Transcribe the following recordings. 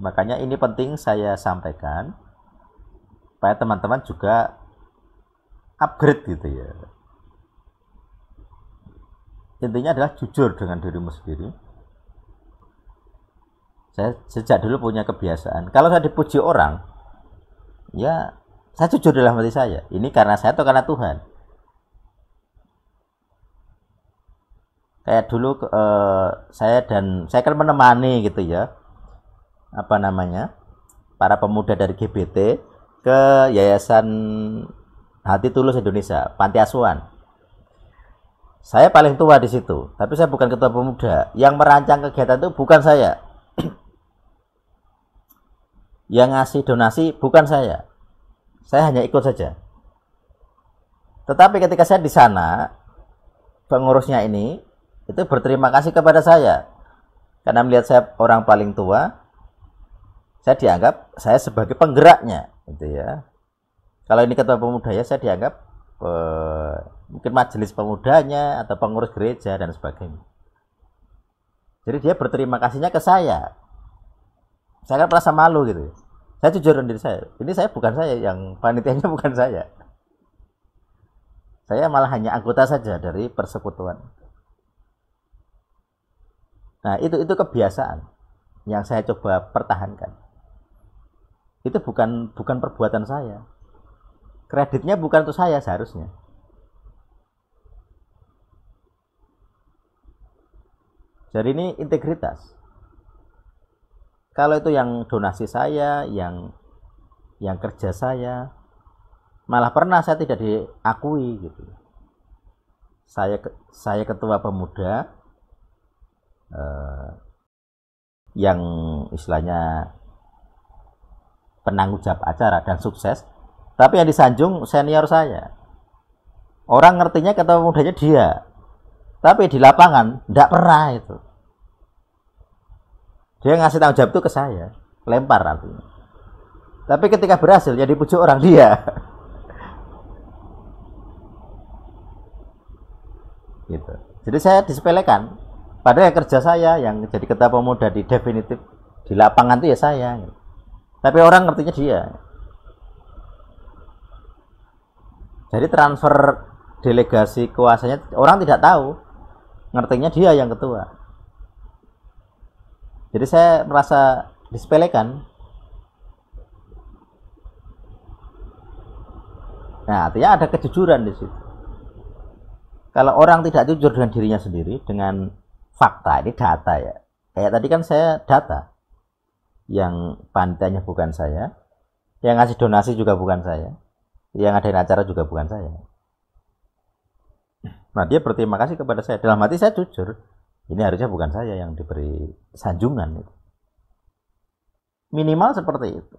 Makanya ini penting saya sampaikan supaya teman-teman juga upgrade gitu ya. Intinya adalah jujur dengan dirimu sendiri. Saya sejak dulu punya kebiasaan, kalau saya dipuji orang, ya saya jujur dalam hati saya. Ini karena saya atau karena Tuhan? Kayak dulu saya kan menemani gitu ya, apa namanya, para pemuda dari GBT ke Yayasan Hati Tulus Indonesia, Panti Asuhan. Saya paling tua di situ, tapi saya bukan ketua pemuda. Yang merancang kegiatan itu bukan saya. Yang ngasih donasi bukan saya. Saya hanya ikut saja. Tetapi ketika saya di sana, pengurusnya ini itu berterima kasih kepada saya karena melihat saya orang paling tua. Saya dianggap saya sebagai penggeraknya, gitu ya. Kalau ini ketua pemuda ya saya dianggap mungkin majelis pemudanya atau pengurus gereja dan sebagainya. Jadi dia berterima kasihnya ke saya. Saya kan merasa malu gitu. Saya jujur dengan diri saya. Ini saya bukan saya, yang panitianya bukan saya. Saya malah hanya anggota saja dari persekutuan. Nah, itu kebiasaan yang saya coba pertahankan. Itu bukan perbuatan saya. Kreditnya bukan untuk saya seharusnya. Jadi ini integritas. Kalau itu yang donasi saya, yang kerja saya, malah pernah saya tidak diakui gitu. Saya ketua pemuda yang istilahnya penanggung jawab acara dan sukses, tapi yang disanjung senior saya. Orang ngertinya ketua pemudanya dia, tapi di lapangan tidak pernah itu. Dia ngasih tanggung jawab itu ke saya, lempar artinya. Tapi ketika berhasil, ya dipujuk orang dia. Gitu. Jadi saya disepelekan. Padahal yang kerja saya, yang jadi ketua pemuda di definitif di lapangan itu ya saya. Tapi orang ngertinya dia. Jadi transfer delegasi kuasanya orang tidak tahu. Ngertinya dia yang ketua. Jadi saya merasa disepelekan. Nah, artinya ada kejujuran di situ. Kalau orang tidak jujur dengan dirinya sendiri, dengan fakta, ini data ya. Kayak tadi kan saya data. Yang panitianya bukan saya, yang ngasih donasi juga bukan saya, yang ngadain acara juga bukan saya. Nah, dia berterima kasih kepada saya. Dalam hati saya jujur, ini harusnya bukan saya yang diberi sanjungan. Minimal seperti itu.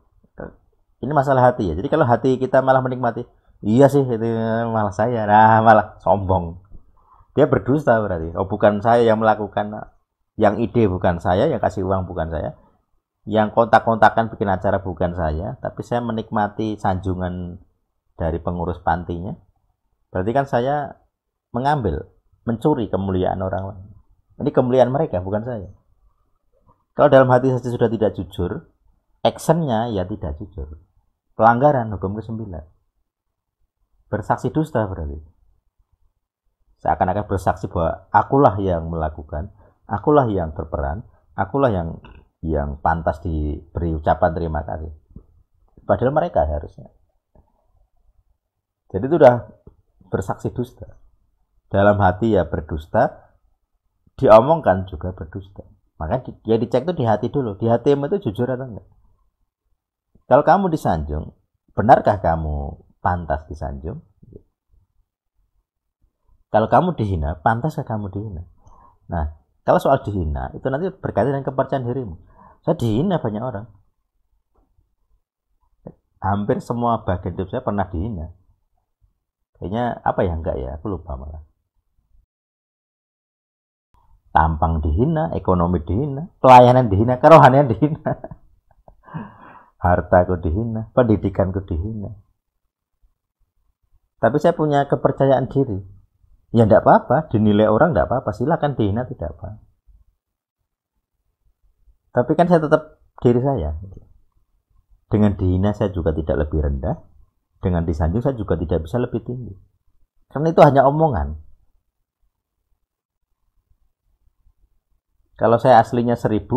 Ini masalah hati ya. Jadi kalau hati kita malah menikmati, iya sih itu malah saya, nah malah sombong. Dia berdusta berarti. Oh, bukan saya yang melakukan, yang ide bukan saya, yang kasih uang bukan saya, yang kontak-kontakan bikin acara bukan saya, tapi saya menikmati sanjungan dari pengurus pantinya. Berarti kan saya mengambil, mencuri kemuliaan orang lain. Ini kemuliaan mereka, bukan saya. Kalau dalam hati saja sudah tidak jujur, actionnya ya tidak jujur. Pelanggaran hukum ke-9. Bersaksi dusta berarti. Seakan-akan bersaksi bahwa akulah yang melakukan, akulah yang berperan, akulah yang pantas diberi ucapan terima kasih. Padahal mereka harusnya. Jadi itu sudah bersaksi dusta. Dalam hati ya berdusta, diomongkan juga berdusta. Makanya dia dicek itu di hati dulu. Di hatimu itu jujur atau enggak? Kalau kamu disanjung, benarkah kamu pantas disanjung? Kalau kamu dihina, pantaskah kamu dihina? Nah, kalau soal dihina, itu nanti berkaitan dengan kepercayaan dirimu. Saya dihina banyak orang. Hampir semua bagian hidup saya pernah dihina. Kayaknya apa ya, enggak ya, aku lupa malah. Tampang dihina, ekonomi dihina, pelayanan dihina, kerohanian dihina. Hartaku dihina, pendidikanku dihina. Tapi saya punya kepercayaan diri. Ya enggak apa-apa, dinilai orang enggak apa-apa, silakan dihina, tidak apa. Tapi kan saya tetap diri saya. Dengan dihina saya juga tidak lebih rendah, dengan disanjung saya juga tidak bisa lebih tinggi. Karena itu hanya omongan. Kalau saya aslinya 1000,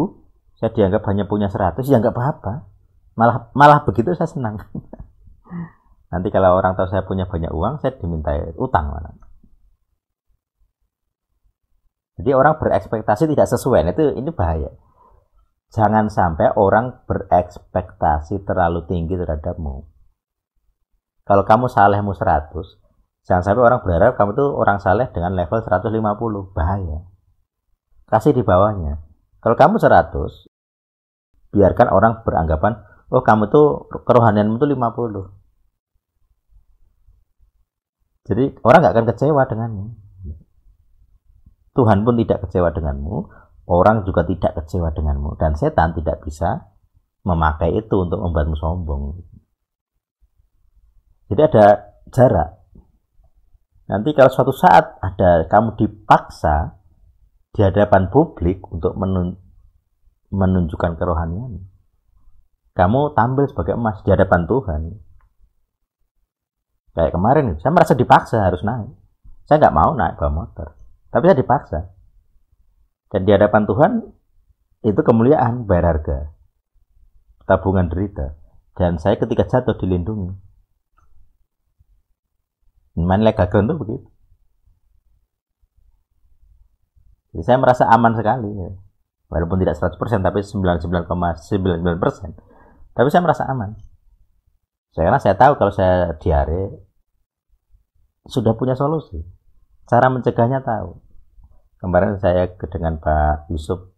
saya dianggap hanya punya 100, ya nggak apa-apa. Malah begitu saya senang. Nanti kalau orang tahu saya punya banyak uang, saya diminta utang mana. Jadi orang berekspektasi tidak sesuai, ini bahaya. Jangan sampai orang berekspektasi terlalu tinggi terhadapmu. Kalau kamu salehmu 100, jangan sampai orang berharap kamu tuh orang saleh dengan level 150, bahaya. Kasih di bawahnya. Kalau kamu 100, biarkan orang beranggapan, oh kamu tuh kerohanianmu tuh 50. Jadi orang nggak akan kecewa denganmu. Tuhan pun tidak kecewa denganmu, orang juga tidak kecewa denganmu, dan setan tidak bisa memakai itu untuk membuatmu sombong. Jadi ada jarak. Nanti kalau suatu saat ada kamu dipaksa di hadapan publik untuk menunjukkan kerohanian, kamu tampil sebagai emas di hadapan Tuhan. Kayak kemarin, saya merasa dipaksa harus naik. Saya nggak mau naik bawa motor, tapi saya dipaksa. Dan di hadapan Tuhan, itu kemuliaan, bayar harga. Tabungan derita. Dan saya ketika jatuh dilindungi. Main legal ground itu begitu. Jadi saya merasa aman sekali. Ya. Walaupun tidak 100%, tapi 99,99%. Tapi saya merasa aman. Karena saya tahu kalau saya diare, sudah punya solusi. Cara mencegahnya tahu. Kemarin saya dengan Pak Yusuf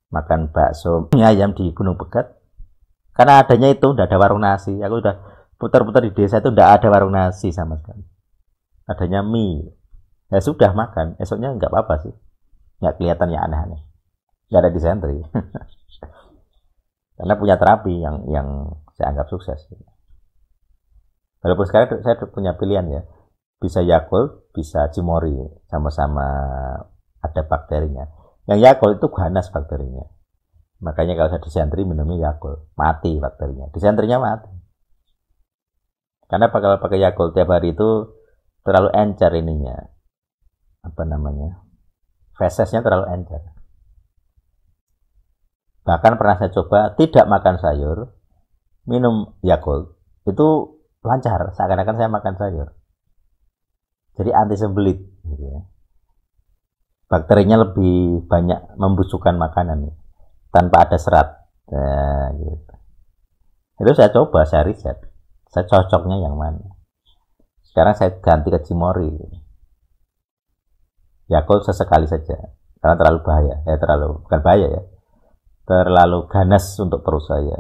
makan bakso mie ayam di Gunung Pegat. Karena adanya itu, udah ada warung nasi. Aku udah putar-putar di desa itu, udah ada warung nasi sama sekali. Adanya mie. Ya sudah makan. Esoknya nggak apa-apa sih. Nggak kelihatan ya aneh-aneh. Nggak ada disentri. Karena punya terapi yang saya anggap sukses. Walaupun sekarang saya punya pilihan ya. Bisa Yakult, bisa Cimory, sama-sama ada bakterinya. Yang Yakult itu ganas bakterinya. Makanya kalau saya disentri minumnya Yakult, mati bakterinya. Disentrinya mati. Karena kalau pakai Yakult tiap hari itu terlalu encer ininya. Apa namanya? Fesesnya terlalu encer. Bahkan pernah saya coba tidak makan sayur, minum Yakult, itu lancar, seakan-akan saya makan sayur. Jadi anti sembelit gitu ya. Bakterinya lebih banyak membusukkan makanan ya, tanpa ada serat. Nah, gitu. Itu saya coba, saya riset. Saya cocoknya yang mana. Sekarang saya ganti ke Cimory. Yakult sesekali saja. Karena terlalu bahaya. Bukan bahaya ya. Terlalu ganas untuk perut saya.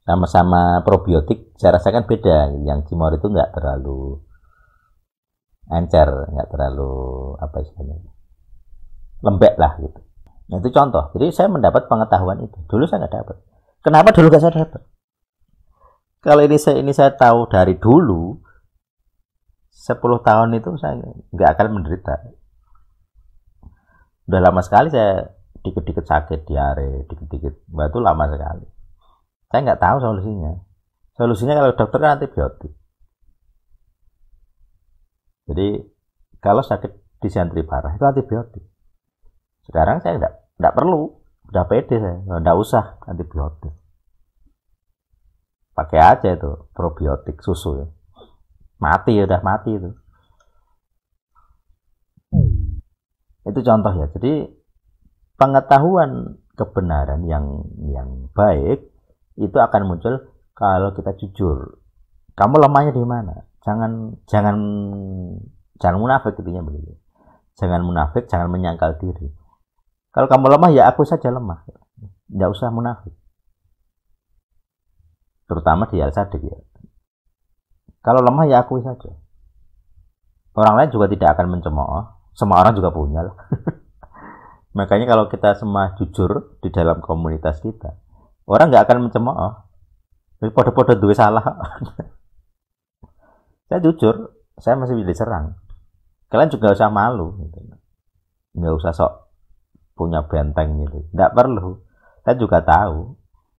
Sama-sama probiotik, saya rasakan beda. Yang Cimory itu nggak terlalu encer, nggak terlalu apa istilahnya, lembek lah gitu. Nah, itu contoh. Jadi saya mendapat pengetahuan itu. Dulu saya nggak dapat. Kenapa dulu nggak saya dapat? Kalau ini saya tahu dari dulu, 10 tahun itu saya nggak akan menderita. Udah lama sekali saya dikit-dikit sakit, diare, dikit-dikit batu, lama sekali. Saya nggak tahu solusinya. Solusinya kalau dokter kan antibiotik. Jadi kalau sakit disentri parah itu antibiotik. Sekarang saya nggak perlu, udah pede saya, nggak usah antibiotik. Pakai aja itu probiotik susu ya. Udah mati itu. Itu contoh ya. Jadi pengetahuan kebenaran yang baik itu akan muncul kalau kita jujur. Kamu lemahnya di mana? Jangan munafik, intinya begitu. Jangan munafik, jangan menyangkal diri. Kalau kamu lemah ya aku saja lemah. Enggak usah munafik. Terutama di Al-Sadiq ya. Kalau lemah ya akui saja. Orang lain juga tidak akan mencemooh. Semua orang juga punya lah. Makanya kalau kita semua jujur di dalam komunitas kita, orang nggak akan mencemooh. Podo-podo duwe salah. Saya jujur, saya masih bisa diserang. Kalian juga nggak usah malu, nggak usah sok punya benteng gitu. Tidak perlu. Saya juga tahu